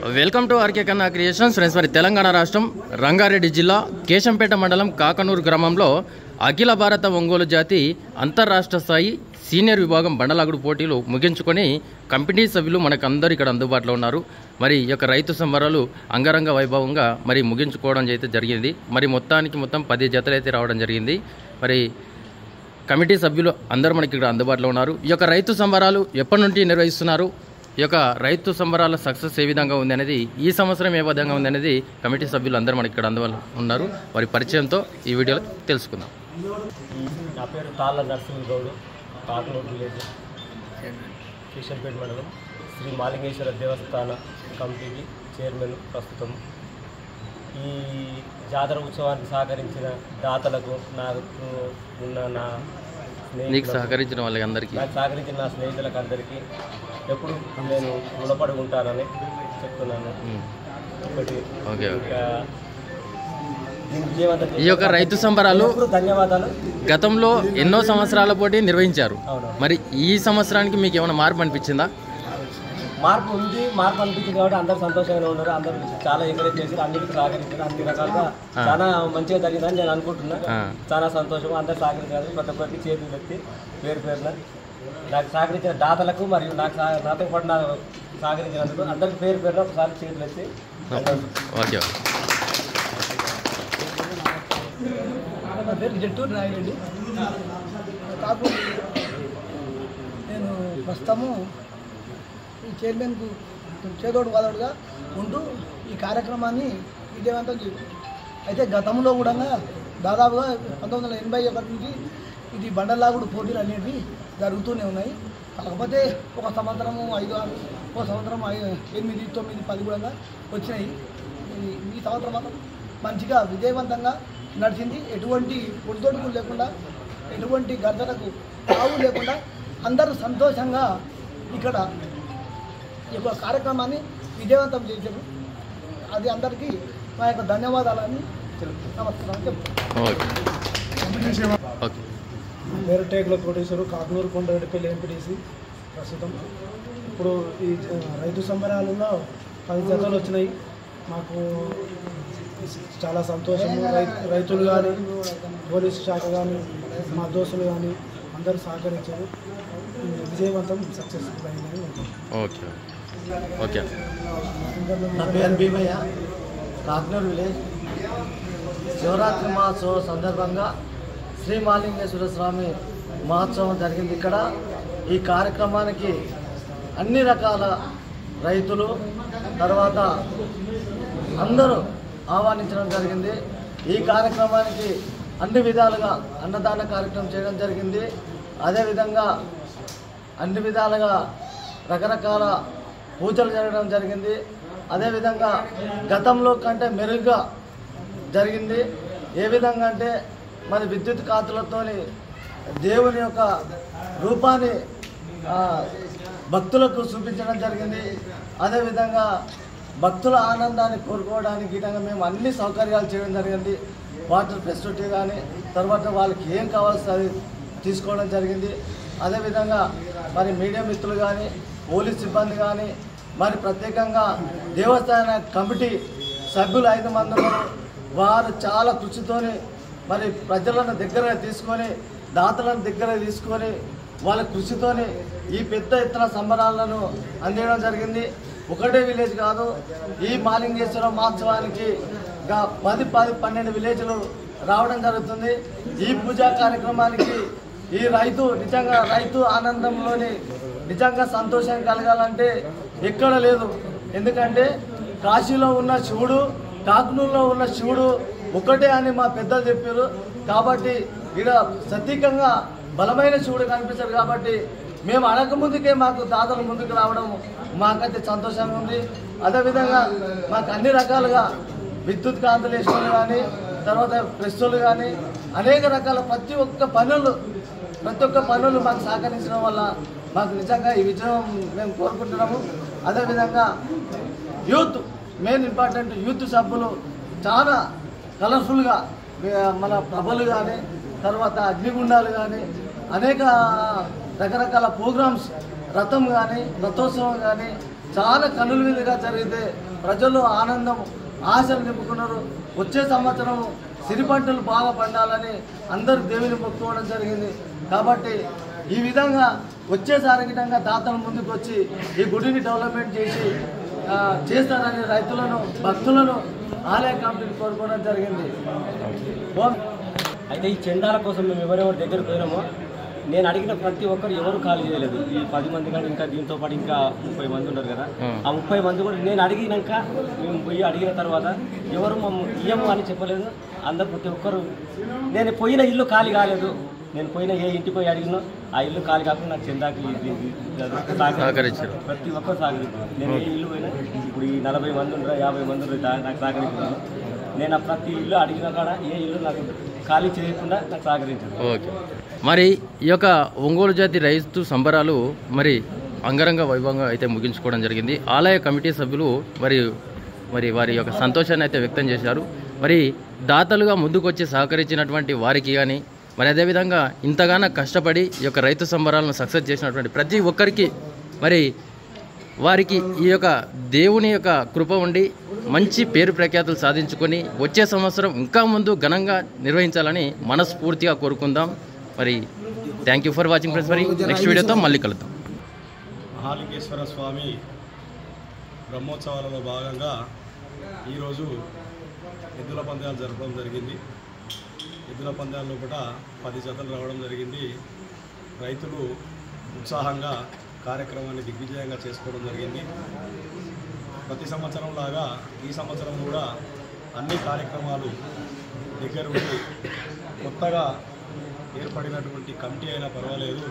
Welcome to RK కన్నా creations friends. మరి తెలంగాణ రాష్ట్రం రంగారెడ్డి జిల్లా కేశంపేట మండలం కాకనూరు గ్రామంలో అఖిల భారత ఒంగోలు జాతి అంతర్రాష్ట్ర స్థాయి సీనియర్ విభాగం బండలాగుడు పోటీలు ముగించుకొని కమిటీ సభ్యులు మనకందరూ ఇక్కడ అందుబాటులో ఉన్నారు. మరి ఈ యొక్క రైతు సంబరాలు అంగరంగ వైభవంగా మరి ముగించుకోవడం అయితే జరిగింది. మరి మొత్తం 10 జతలు అయితే రావడం జరిగింది. మరి కమిటీ సభ్యులు అందరూ మనకి ఇక్కడ అందుబాటులో ఉన్నారు. ఈ యొక్క రైతు సంబరాలు ఎప్పటి నుండి నిర్వహిస్తున్నారు, ఈ యొక్క రైతు సంబరాల సక్సెస్ ఏ విధంగా ఉంది అనేది, ఈ సంవత్సరం ఏ విధంగా ఉంది అనేది కమిటీ సభ్యులు అందరూ మనకి ఇక్కడ అందుబాటులో ఉన్నారు. వారి పరిచయంతో ఈ వీడియోలో తెలుసుకుందాం. నా పేరు తాళ్ళ నరసింహ గౌడ్, కాకనూరు విలేజ్, కేశంపేట మండలం, శ్రీ మాలింగేశ్వర దేవస్థాన కమిటీకి చైర్మన్ ప్రస్తుతం. ఈ జాతర ఉత్సవానికి సహకరించిన దాతలకు, నాకు ఉన్న నా నీకు సహకరించిన వాళ్ళకి అందరికీ, నాకు సహకరించిన నా స్నేహితులకు అందరికీ ఎప్పుడు నేను రుణపడి ఉంటానని చెప్తున్నాను. ఒకటి ఈ యొక్క రైతు సంబరాలు ధన్యవాదాలు. గతంలో ఎన్నో సంవత్సరాల పోటీ నిర్వహించారు. మరి ఈ సంవత్సరానికి మీకు ఏమైనా మార్పు అనిపించిందా? మార్పు ఉంది, మార్పు అనిపించింది కాబట్టి అందరూ సంతోషంగా ఉన్నారు. అందరూ చాలా ఎంకరేజ్ చేశారు, అన్నిటికీ సహకరించారు, అన్ని రకాలుగా చాలా మంచిగా జరిగిందని నేను అనుకుంటున్నా. చాలా సంతోషం, అందరూ సహకరించారు. ప్రతి ఒక్కరికి చేతులు ఎత్తి పేరు పేరున నాకు సహకరించిన దాతలకు మరియు నాతో పాటు నాకు సహకరించినందుకు అందరికి పేరు పేరున ఒకసారి చేతులు ఎత్తి. ఓకే. నా పేరు జట్టూరు నాగిరెడ్డి. కాకు నేను ప్రస్తుతము ఈ చైర్మన్కు చేదోడు వాదోడుగా ఉంటూ ఈ కార్యక్రమాన్ని విజయవంతం చేస్తుంది. అయితే గతంలో కూడా దాదాపుగా 1981 నుంచి ఇది బండలాగుడు పోటీలు అనేవి జరుగుతూనే ఉన్నాయి. కాకపోతే ఒక సంవత్సరము 5-6, ఒక సంవత్సరం 8, 9, 10 కూడా వచ్చినాయి. ఈ సంవత్సరం మాత్రం మంచిగా విజయవంతంగా నడిచింది. ఎటువంటి ఒడిదొడుకులు లేకుండా, ఎటువంటి గర్జనకు తావు లేకుండా అందరూ సంతోషంగా ఇక్కడ ఈ యొక్క కార్యక్రమాన్ని విజయవంతం చేశారు. అది అందరికీ మా యొక్క ధన్యవాదాలని నమస్కారం చెప్తాను. పేరు టేకుల కోటేశ్వరు, కాకనూరు కొండరెడ్డిపల్లి ఎంపీటీసీ ప్రస్తుతం. ఇప్పుడు ఈ రైతు సంబరాలలో 10 జతలు వచ్చినాయి. మాకు చాలా సంతోషము. రైతులు కానీ, పోలీసు శాఖ కానీ, మా దోస్తులు కానీ అందరూ సహకరించారు. విజయవంతం సక్సెస్ఫుల్ అయిందని ఓకే. ఓకే. నా పేరు భీమయ్య, కాకనూరు విలేజ్. శివరాత్రి మహోత్సవం సందర్భంగా శ్రీ మాలింగేశ్వర స్వామి మహోత్సవం జరిగింది. ఇక్కడ ఈ కార్యక్రమానికి అన్ని రకాల రైతులు తర్వాత అందరూ ఆహ్వానించడం జరిగింది. ఈ కార్యక్రమానికి అన్ని విధాలుగా అన్నదాన కార్యక్రమం చేయడం జరిగింది. అదేవిధంగా అన్ని విధాలుగా రకరకాల పూజలు జరగడం జరిగింది. అదేవిధంగా గతంలో కంటే మెరుగ్గా జరిగింది. ఏ విధంగా అంటే మరి విద్యుత్ కాంతులతో దేవుని యొక్క రూపాన్ని భక్తులకు చూపించడం జరిగింది. అదేవిధంగా భక్తుల ఆనందాన్ని కోరుకోవడానికి విధంగా మేము అన్ని సౌకర్యాలు చేయడం జరిగింది. వాటర్ ఫెసిలిటీ కానీ, తర్వాత వాళ్ళకి ఏం కావాల్సి అది తీసుకోవడం జరిగింది. అదేవిధంగా మరి మీడియా మిత్రులు కానీ, పోలీస్ సిబ్బంది కానీ, మరి ప్రత్యేకంగా దేవస్థాన కమిటీ సభ్యులు 5 మంది ఉన్నారు. వారు చాలా కృషితోని మరి ప్రజలను దగ్గర తీసుకొని, దాతలను దగ్గర తీసుకొని, వాళ్ళ కృషితోని ఈ పెద్ద ఎత్తున సంబరాలను అందించడం జరిగింది. ఒకటే విలేజ్ కాదు, ఈ మాలింగేశ్వర మహోత్సవానికి 10-12 విలేజ్లు రావడం జరుగుతుంది. ఈ పూజా కార్యక్రమానికి ఈ నిజంగా రైతు ఆనందంలోని నిజంగా సంతోషం కలగాలంటే ఎక్కడ లేదు. ఎందుకంటే కాశీలో ఉన్న శివుడు, కాకనూరులో ఉన్న శివుడు ఒకటే అని మా పెద్దలు చెప్పారు. కాబట్టి ఇక్కడ సతీకంగా బలమైన శివుడు కనిపిస్తాడు. కాబట్టి మేము అడగముందుకే మాకు దాతలు ముందుకు రావడం మాకైతే సంతోషంగా ఉంది. అదేవిధంగా మాకు అన్ని రకాలుగా విద్యుత్ కాంతులు వేసుకొని కానీ, తర్వాత ప్రెస్సులు కానీ, అనేక రకాల ప్రతి ఒక్క పనులు మాకు సహకరించడం వల్ల మాకు నిజంగా ఈ విజయం మేము కోరుకుంటున్నాము. అదేవిధంగా యూత్, మెయిన్ ఇంపార్టెంట్ యూత్ సభ్యులు చాలా కలర్ఫుల్గా మన ప్రభలు కానీ, తర్వాత అగ్నిగుండాలు కానీ, అనేక రకరకాల ప్రోగ్రామ్స్, రథం కానీ, రథోత్సవం కానీ చాలా కనుల విందుగా జరిగితే ప్రజలు ఆనందం ఆశలు నింపుకున్నారు. వచ్చే సంవత్సరం సిరి పంటలు బాగా పండాలని అందరూ దేవుని మొక్కుకోవడం జరిగింది. కాబట్టి ఈ విధంగా వచ్చేసారి విధంగా దాతలు ముందుకు వచ్చి ఈ గుడిని డెవలప్మెంట్ చేస్తారని రైతులను భక్తులను ఆలయ కమిటీని కోరుకోవడం జరిగింది. అయితే ఈ చందాల కోసం మేము ఎవరెవరి దగ్గర పోయినామో నేను అడిగిన ప్రతి ఒక్కరు ఎవరు ఖాళీ చేయలేదు. ఈ 10 మంది కానీ ఇంకా దీంతో పాటు ఇంకా 30 మంది ఉన్నారు కదా, ఆ 30 మంది కూడా నేను అడిగినాక మేము పోయి అడిగిన తర్వాత ఎవరు ఇయ్యము అని చెప్పలేదు. అందరు ప్రతి ఒక్కరు నేను పోయిన ఇల్లు ఖాళీ కాలేదు. నేను పోయిన ఏ ఇంటికి పోయి అడిగినా ఆ ఇల్లు ఖాళీ కాకుండా నాకు చందాకి సహకరించారు. ప్రతి ఒక్కరు సహకరించారు. నేను ఏ ఇల్లు పోయినా ఇప్పుడు ఈ 40 మంది ఉండరు 50 మంది ఉండరు నాకు సహకరించాను. నేను ఆ ప్రతి ఇల్లు అడిగిన కాడ ఏ ఇల్లు నాకు ఖాళీ చేయకుండా నాకు సహకరించాను. ఓకే, మరి ఈ యొక్క ఒంగోలు జాతి రైతు సంబరాలు మరి అంగరంగ వైభవంగా అయితే ముగించుకోవడం జరిగింది. ఆలయ కమిటీ సభ్యులు మరి వారి యొక్క సంతోషాన్ని అయితే వ్యక్తం చేశారు. మరి దాతలుగా ముందుకొచ్చి సహకరించినటువంటి వారికి కానీ మరి అదేవిధంగా ఇంతగానో కష్టపడి ఈ యొక్క రైతు సంబరాలను సక్సెస్ చేసినటువంటి ప్రతి ఒక్కరికి మరి వారికి ఈ యొక్క దేవుని యొక్క కృప ఉండి మంచి పేరు ప్రఖ్యాతులు సాధించుకొని వచ్చే సంవత్సరం ఇంకా ముందు ఘనంగా నిర్వహించాలని మనస్ఫూర్తిగా కోరుకుందాం. మరి thank you for watching friends. మరి నెక్స్ట్ వీడియోతో మళ్ళీ కలుద్దాం. మహాలింగేశ్వర స్వామి బ్రహ్మోత్సవాలలో భాగంగా ఈరోజు ఎద్దుల పందాలు జరపడం జరిగింది. ఎద్దుల పందాల్లో కూడా 10 జతలు రావడం జరిగింది. రైతులు ఉత్సాహంగా కార్యక్రమాన్ని దిగ్విజయంగా చేసుకోవడం జరిగింది. ప్రతి సంవత్సరం లాగా ఈ సంవత్సరం కూడా అన్ని కార్యక్రమాలు దగ్గరుండి కొత్తగా ఏర్పడినటువంటి కమిటీ అయినా పర్వాలేదు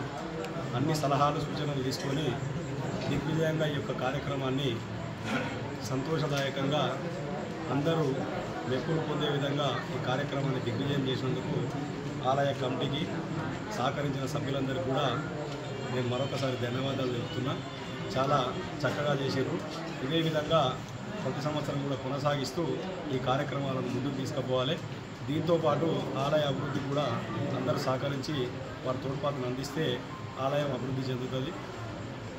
అన్ని సలహాలు సూచనలు తీసుకొని దిగ్విజయంగా ఈ యొక్క కార్యక్రమాన్ని సంతోషదాయకంగా అందరూ మెప్పులు పొందే విధంగా ఈ కార్యక్రమాన్ని దిగ్విజయం చేసినందుకు ఆలయ కమిటీకి సహకరించిన సభ్యులందరికీ కూడా నేను మరొకసారి ధన్యవాదాలు తెలుపుతున్నా. చాలా చక్కగా చేశారు. ఇదే విధంగా ప్రతి సంవత్సరం కూడా కొనసాగిస్తూ ఈ కార్యక్రమాలను ముందుకు తీసుకుపోవాలి. దీంతోపాటు ఆలయ అభివృద్ధి కూడా అందరూ సహకరించి వారి తోడ్పాటును అందిస్తే ఆలయం అభివృద్ధి చెందుతుంది.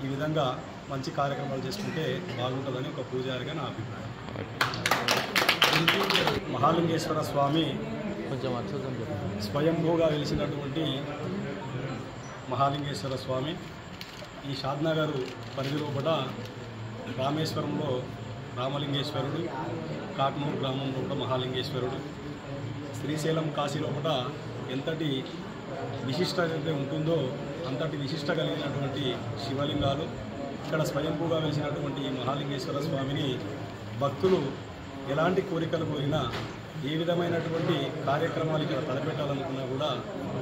ఈ విధంగా మంచి కార్యక్రమాలు చేసుకుంటే బాగుంటుందని ఒక పూజారిగా నా అభిప్రాయం. మహాలింగేశ్వర స్వామి స్వయంభూగా వెలిసినటువంటి మహాలింగేశ్వర స్వామి ఈ షాద్నగర్ పరిధి లోపల రామేశ్వరంలో రామలింగేశ్వరుడు, కాకనూరు గ్రామంలో కూడా మహాలింగేశ్వరుడు, శ్రీశైలం కాశీ లోపల ఎంతటి విశిష్టత ఉంటుందో అంతటి విశిష్ట కలిగినటువంటి శివలింగాలు ఇక్కడ స్వయంభూగా వెలిసినటువంటి ఈ మహాలింగేశ్వర స్వామిని భక్తులు ఎలాంటి కోరికలు కోరినా ఏ విధమైనటువంటి కార్యక్రమాలు ఇక్కడ తలపెట్టాలనుకున్నా కూడా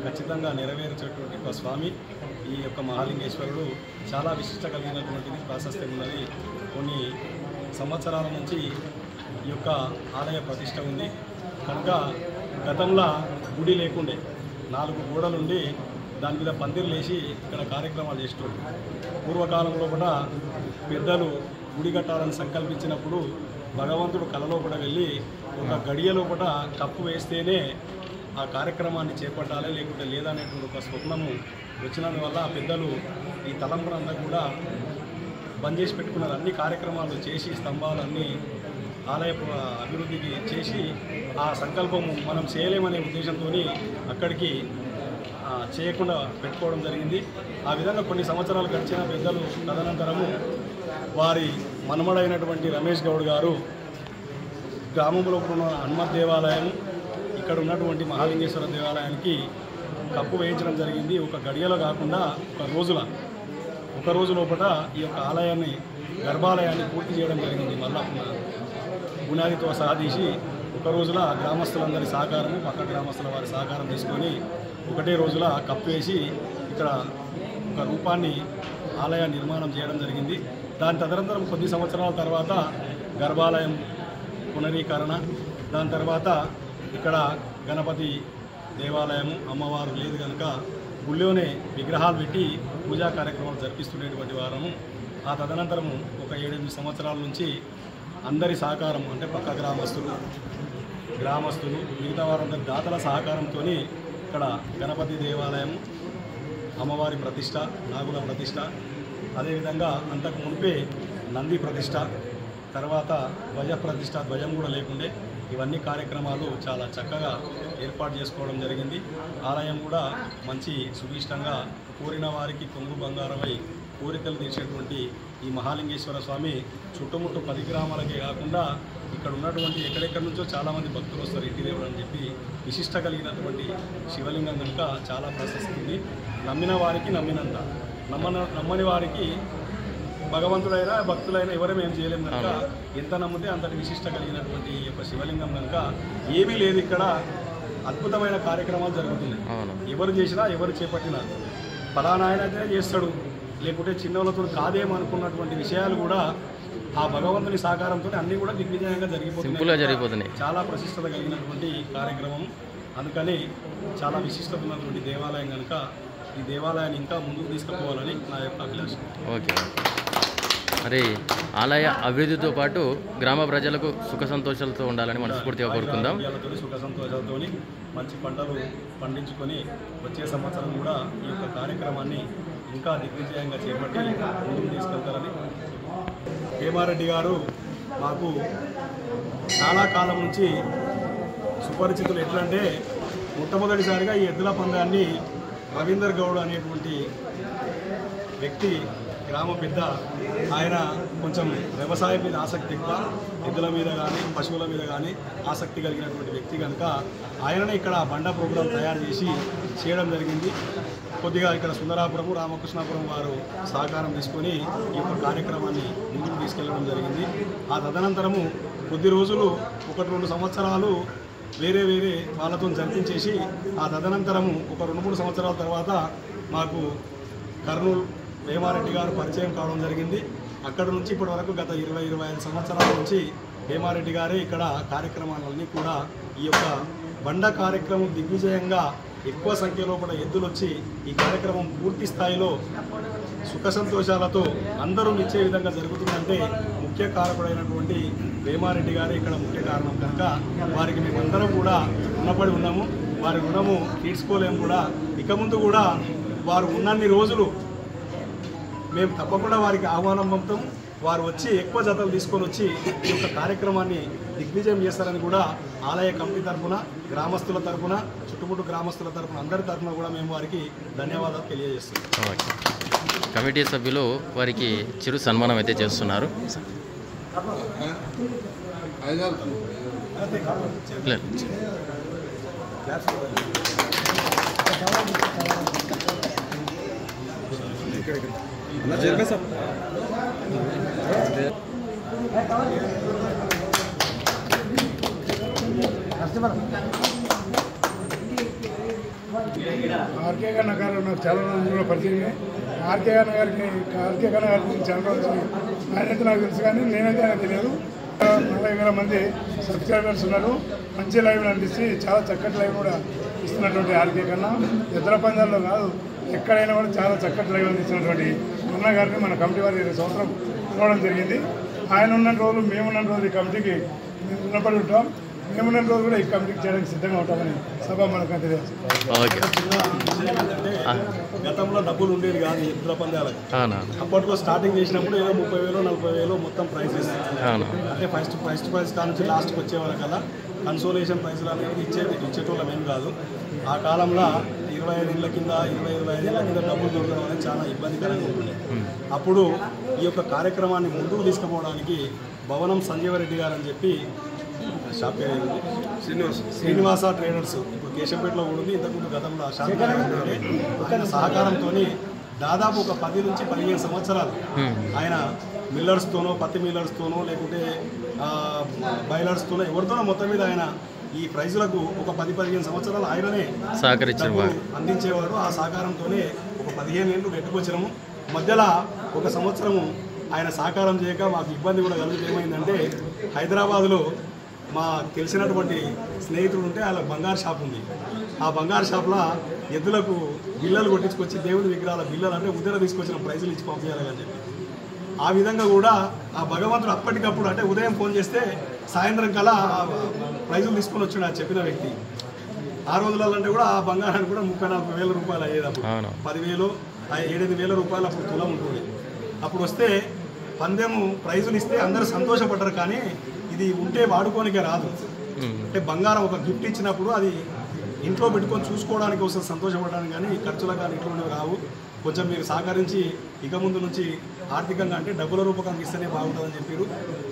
ఖచ్చితంగా నెరవేర్చేటువంటి ఒక స్వామి ఈ యొక్క మహాలింగేశ్వరుడు. చాలా విశిష్ట కలిగినటువంటిది, ప్రాశస్త్యం ఉన్నది. కొన్ని సంవత్సరాల నుంచి ఈ యొక్క ఆలయ ప్రతిష్ట ఉంది కనుక గతంలో గుడి లేకుండే 4 గోడలుండి దాని మీద పందిర్లు వేసి ఇక్కడ కార్యక్రమాలు చేస్తున్నారు. పూర్వకాలంలో కూడా పెద్దలు గుడి కట్టాలని సంకల్పించినప్పుడు భగవంతుడు కలలో కూడా వెళ్ళి ఒక గడియలో కూడా కప్పు వేస్తేనే ఆ కార్యక్రమాన్ని చేపట్టాలి, లేకుంటే లేదనేటువంటి ఒక స్వప్నము వచ్చినందువల్ల పెద్దలు ఈ తలంపునంతా కూడా బంద్ చేసి పెట్టుకున్నారు. అన్ని కార్యక్రమాలు చేసి స్తంభాలన్నీ ఆలయ అభివృద్ధికి చేసి ఆ సంకల్పము మనం చేయలేమనే ఉద్దేశంతో అక్కడికి చేయకుండా పెట్టుకోవడం జరిగింది. ఆ విధంగా కొన్ని సంవత్సరాలు గడిచిన పెద్దలు తదనంతరము వారి మనమడైనటువంటి రమేష్ గౌడ్ గారు గ్రామంలో ఉన్న హనుమత్ దేవాలయం, ఇక్కడ ఉన్నటువంటి మహాలింగేశ్వర దేవాలయానికి కప్పు వేయించడం జరిగింది. ఒక గడియలో కాకుండా ఒక రోజు లోపల ఈ యొక్క ఆలయాన్ని గర్భాలయాన్ని పూర్తి చేయడం జరిగింది. మళ్ళా పునాదితో సాధించి ఒక రోజుల గ్రామస్తులందరి సహకారము, పక్క గ్రామస్తుల వారి సహకారం తీసుకొని ఒకటే రోజుల కప్పు వేసి ఇక్కడ ఒక రూపాన్ని ఆలయ నిర్మాణం చేయడం జరిగింది. దాని తదనంతరం కొద్ది సంవత్సరాల తర్వాత గర్భాలయం పునరీకరణ, దాని తర్వాత ఇక్కడ గణపతి దేవాలయము అమ్మవారు లేదు కనుక గుళ్ళోనే విగ్రహాలు పెట్టి పూజా కార్యక్రమాలు జరిపిస్తున్నటువంటి వారము. ఆ తదనంతరము ఒక 7-8 సంవత్సరాల నుంచి అందరి సహకారం అంటే పక్క గ్రామస్తులు మిగతా వారందరి దాతల సహకారంతో ఇక్కడ గణపతి దేవాలయం, అమ్మవారి ప్రతిష్ట, నాగుల ప్రతిష్ట, అదేవిధంగా అంతకు మునిపే నంది ప్రతిష్ట, తర్వాత ధ్వజ ప్రతిష్ట, ధ్వజం కూడా లేకుండే ఇవన్నీ కార్యక్రమాలు చాలా చక్కగా ఏర్పాటు చేసుకోవడం జరిగింది. ఆలయం కూడా మంచి సుభిష్టంగా కోరిన వారికి కొంగు బంగారమై కోరికలు తీర్చేటువంటి ఈ మహాలింగేశ్వర స్వామి చుట్టుముట్టు 10 గ్రామాలకే కాకుండా ఇక్కడ ఉన్నటువంటి ఎక్కడెక్కడి నుంచో చాలామంది భక్తులు వస్తారు ఇంటి దేవుడు అని చెప్పి విశిష్ట కలిగినటువంటి శివలింగం కనుక చాలా ప్రశస్తి ఉంది. నమ్మిన వారికి నమ్మినంత, నమ్మని వారికి భగవంతుడైనా భక్తులైనా ఎవరేం ఏం చేయలేము కనుక ఎంత నమ్మితే అంతటి విశిష్ట కలిగినటువంటి ఈ యొక్క శివలింగం కనుక ఏమీ లేదు. ఇక్కడ అద్భుతమైన కార్యక్రమాలు జరుగుతున్నాయి. ఎవరు చేసినా ఎవరు చేపట్టినా ఫలానా ఆయన అయితే చేస్తాడు, లేకుంటే చిన్నవాళ్ళతో కాదేమనుకున్నటువంటి విషయాలు కూడా ఆ భగవంతుని సహకారంతో అన్నీ కూడా దిగ్విజయంగా జరిగిపోతున్నాయి. చాలా ప్రశిష్టత కలిగినటువంటి కార్యక్రమం, అందుకని చాలా విశిష్టత ఉన్నటువంటి దేవాలయం కనుక ఈ దేవాలయాన్ని ఇంకా ముందుకు తీసుకుపోవాలని నా యొక్క అభిలాష. ఓకే, మరి ఆలయ అభివృద్ధితో పాటు గ్రామ ప్రజలకు సుఖ సంతోషాలతో ఉండాలని మనస్ఫూర్తిగా కోరుకుందాం. సుఖ సంతోషాలతో మంచి పంటలు పండించుకొని వచ్చే సంవత్సరం కూడా ఈ యొక్క కార్యక్రమాన్ని ఇంకా దిగ్విజయంగా చేపట్టి ముందుకు తీసుకెళ్తారని. హేమారెడ్డి గారు మాకు చాలా కాలం నుంచి సుపరిచితులు. ఎట్లంటే మొట్టమొదటిసారిగా ఈ ఎద్దుల పందాన్ని రవీందర్ గౌడ్ అనేటువంటి వ్యక్తి, గ్రామ పెద్ద, ఆయన కొంచెం వ్యవసాయం మీద ఆసక్తి ఎక్కువ, ఎద్దుల మీద కానీ పశువుల మీద కానీ ఆసక్తి కలిగినటువంటి వ్యక్తి కనుక ఆయననే ఇక్కడ బండ ప్రోగ్రాం తయారు చేసి చేయడం జరిగింది. కొద్దిగా ఇక్కడ సుందరాపురం, రామకృష్ణాపురం వారు సహకారం తీసుకొని ఈ యొక్క కార్యక్రమాన్ని ముందుకు తీసుకెళ్లడం జరిగింది. ఆ తదనంతరము కొద్ది రోజులు 1-2 సంవత్సరాలు వేరే వాళ్ళతో జరిపించేసి ఆ తదనంతరము ఒక 2-3 సంవత్సరాల తర్వాత మాకు కర్నూలు హేమారెడ్డి గారు పరిచయం కావడం జరిగింది. అక్కడ నుంచి ఇప్పటి వరకు గత 20-25 సంవత్సరాల నుంచి హేమారెడ్డి గారే ఇక్కడ కార్యక్రమాలన్నీ కూడా ఈ యొక్క బండ కార్యక్రమం దిగ్విజయంగా ఎక్కువ సంఖ్యలో కూడా ఎద్దులు వచ్చి ఈ కార్యక్రమం పూర్తి స్థాయిలో సుఖ సంతోషాలతో అందరూ మెచ్చే విధంగా జరుగుతుందంటే ముఖ్య కారకుడైనటువంటి హేమారెడ్డి గారే ఇక్కడ ముఖ్య కారణం కనుక వారికి మేమందరం కూడా రుణపడి ఉన్నాము. వారి రుణము తీర్చుకోలేము కూడా. ఇక ముందు కూడా వారు ఉన్నన్ని రోజులు మేము తప్పకుండా వారికి ఆహ్వానం పంపుతాం. వారు వచ్చి ఎక్కువ జతలు తీసుకొని వచ్చి ఈ యొక్క కార్యక్రమాన్ని దిగ్విజయం చేస్తారని కూడా ఆలయ కమిటీ తరఫున, గ్రామస్తుల తరఫున, చుట్టుముట్టు గ్రామస్తుల తరఫున అందరి తరఫున కూడా మేము వారికి ధన్యవాదాలు తెలియజేస్తున్నాం. కమిటీ సభ్యులు వారికి చిరు సన్మానం అయితే చేస్తున్నారు. ఆర్కే కన్నా గారు నాకు చాలా రోజులు పరిచయం. ఆర్కే కన్నా గారికి చాలా రోజులు ఆయనైతే నాకు తెలుసు, కానీ నేనైతే ఆయన తెలియదు. 40,000 మంది సబ్స్క్రైబర్స్ ఉన్నారు. మంచి లైవ్ అందిస్తే చాలా చక్కటి లైవ్ కూడా ఇస్తున్నటువంటి ఆర్కే కన్నా ఎద్దుల పందాల్లో కాదు ఎక్కడైనా కూడా చాలా చక్కటి లైవ్ అందిస్తున్నటువంటి అన్న గారిని మన కమిటీ వారి 20 సంవత్సరం ఇవ్వడం జరిగింది. ఆయన ఉన్న రోజులు మేమున్న రోజు ఈ కమిటీకి మేము రుణపడి ఉంటాం. మేమున్న రోజు కూడా ఈ కమిటీకి చేయడానికి సిద్ధంగా ఉంటామని సభ మనకు తెలియదు. గతంలో డబ్బులు ఉండేది కాదు ఎద్దుల పందాలకు. అప్పట్లో స్టార్టింగ్ చేసినప్పుడు ఏదో 30,000 40,000 మొత్తం ప్రైజెస్, అంటే ఫస్ట్ ప్రైజ్ కానుంచి లాస్ట్కి వచ్చేవారు కదా. కన్సోలేషన్ ప్రైజ్లు అనేది ఇచ్చేటోళ్ళం ఏం కాదు. ఆ కాలంలో 25 ఏళ్ళ కింద 25 ఏళ్ళ కింద డబ్బులు దొరకడం అనేది చాలా ఇబ్బందికరంగా ఉంటుంది. అప్పుడు ఈ యొక్క కార్యక్రమాన్ని ముందుకు తీసుకుపోవడానికి భవనం సంజీవరెడ్డి గారు అని చెప్పి షాప్ శ్రీనివాస ట్రేడర్స్, ఇప్పుడు కేశంపేటలో కూడా ఉంది, ఇంతకుముందు గతంలో ఆ షాప్ ఆయన సహకారంతో దాదాపు ఒక 10 నుంచి 15 సంవత్సరాలు ఆయన మిల్లర్స్తోనో, పత్తి మిల్లర్స్తోనో, లేకుంటే బైలర్స్తోనో ఎవరితోనో మొత్తం మీద ఆయన ఈ ప్రైజులకు ఒక 10-15 సంవత్సరాలు ఆయననే అందించేవాడు. ఆ సహకారంతోనే ఒక 15 ఏళ్ళు గట్టుకొచ్చినాము. మధ్యలో ఒక సంవత్సరము ఆయన సహకారం చేయక మాకు ఇబ్బంది కూడా కలిగితే ఏమైందంటే, హైదరాబాద్లో మా తెలిసినటువంటి స్నేహితుడు ఉంటే వాళ్ళ బంగారు షాప్ ఉంది. ఆ బంగారు షాప్లో ఎద్దులకు బిల్లలు కొట్టించుకొచ్చి దేవుడి విగ్రహాల బిల్లలు అంటే ఉద్దర తీసుకొచ్చిన ప్రైజులు ఇచ్చి పంపించాలని చెప్పి, ఆ విధంగా కూడా ఆ భగవంతుడు అప్పటికప్పుడు అంటే ఉదయం ఫోన్ చేస్తే సాయంత్రం కల్లా ప్రైజులు తీసుకొని వచ్చాడు ఆ చెప్పిన వ్యక్తి. ఆ రోజులలో అంటే కూడా ఆ బంగారానికి కూడా 30,000-40,000 రూపాయలు అయ్యేది. అప్పుడు 10,000 7,000 రూపాయలు అప్పుడు తులం ఉంటుంది. అప్పుడు వస్తే పందెము ప్రైజులు ఇస్తే అందరూ సంతోషపడ్డారు, కానీ ఇది ఉంటే వాడుకోనికే రాదు. అంటే బంగారం ఒక గిఫ్ట్ ఇచ్చినప్పుడు అది ఇంట్లో పెట్టుకొని చూసుకోవడానికి వస్తుంది, సంతోషపడడానికి, కానీ ఖర్చులకు కానీ ఇట్లా రావు. కొంచెం మీరు సహకరించి ఇక ముందు నుంచి ఆర్థికంగా అంటే డబ్బుల రూపకంగా ఇస్తేనే బాగుంటుందని చెప్పారు.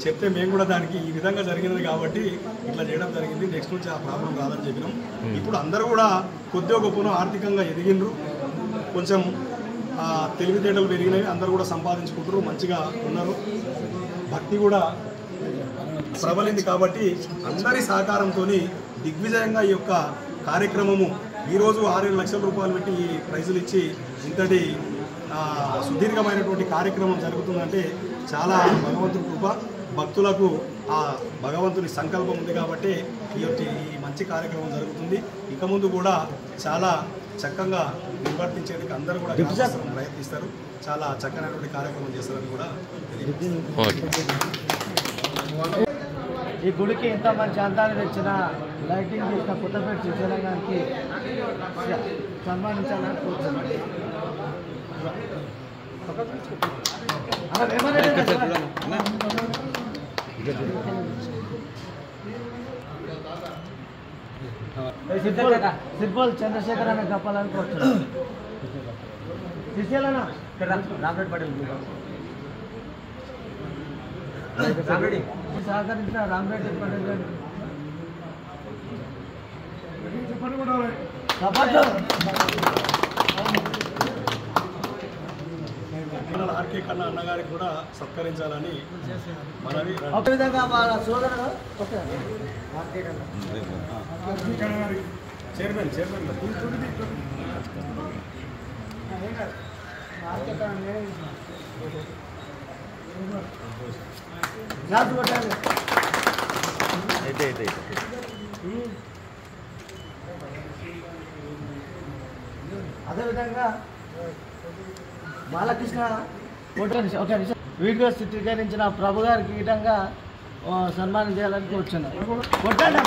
చెప్తే మేము కూడా దానికి ఈ విధంగా జరిగినది కాబట్టి ఇట్లా చేయడం జరిగింది. నెక్స్ట్ నుంచి ఆ ప్రాబ్లం రాదని చెప్పినాం. ఇప్పుడు అందరూ కూడా కొద్దిగా గొప్పను ఆర్థికంగా ఎదిగినరు, కొంచెం తెలివితేటలు పెరిగినవి, అందరూ కూడా సంపాదించుకుంటారు, మంచిగా ఉన్నారు. భక్తి కూడా ప్రబలింది కాబట్టి అందరి సహకారంతో దిగ్విజయంగా ఈ యొక్క కార్యక్రమము ఈరోజు 6-7 లక్షల రూపాయలు పెట్టి ఈ ప్రైజులు ఇచ్చి ఇంతటి సుదీర్ఘమైనటువంటి కార్యక్రమం జరుగుతుందంటే చాలా భగవంతుని కృప. భక్తులకు ఆ భగవంతుని సంకల్పం ఉంది కాబట్టి ఈ మంచి కార్యక్రమం జరుగుతుంది. ఇక ముందు కూడా చాలా చక్కగా నిర్వర్తించేందుకు అందరూ కూడా ప్రయత్నిస్తారు. చాలా చక్కనైనటువంటి కార్యక్రమం చేస్తారని కూడా ఈ గుడికి ఇంత మంచి అందాన్ని తెచ్చిన లైటింగ్ చేసిన కొత్తపేట శ్రీశైలం గారికి సన్మానించాలని కోరుతున్నాను. సిర్బోల్ చంద్రశేఖర్ అన్న చెప్పాలని కోరుతున్నాను. శ్రీశైలం రామరెడ్డి పటేల్ సహకరించిన రామరెడ్డి పటేల్ గారు ఆర్కే కన్నా అన్నగారికి కూడా సత్కరించాలని మనవి. ఒక విధంగా వాళ్ళ సోదరుడు చైర్మన్ అదేవిధంగా బాలకృష్ణ వీడియో చిత్రీకరించిన ప్రభు గారికి విధంగా సన్మానం చేయాలని కూర్చున్నారు. కొట్టండి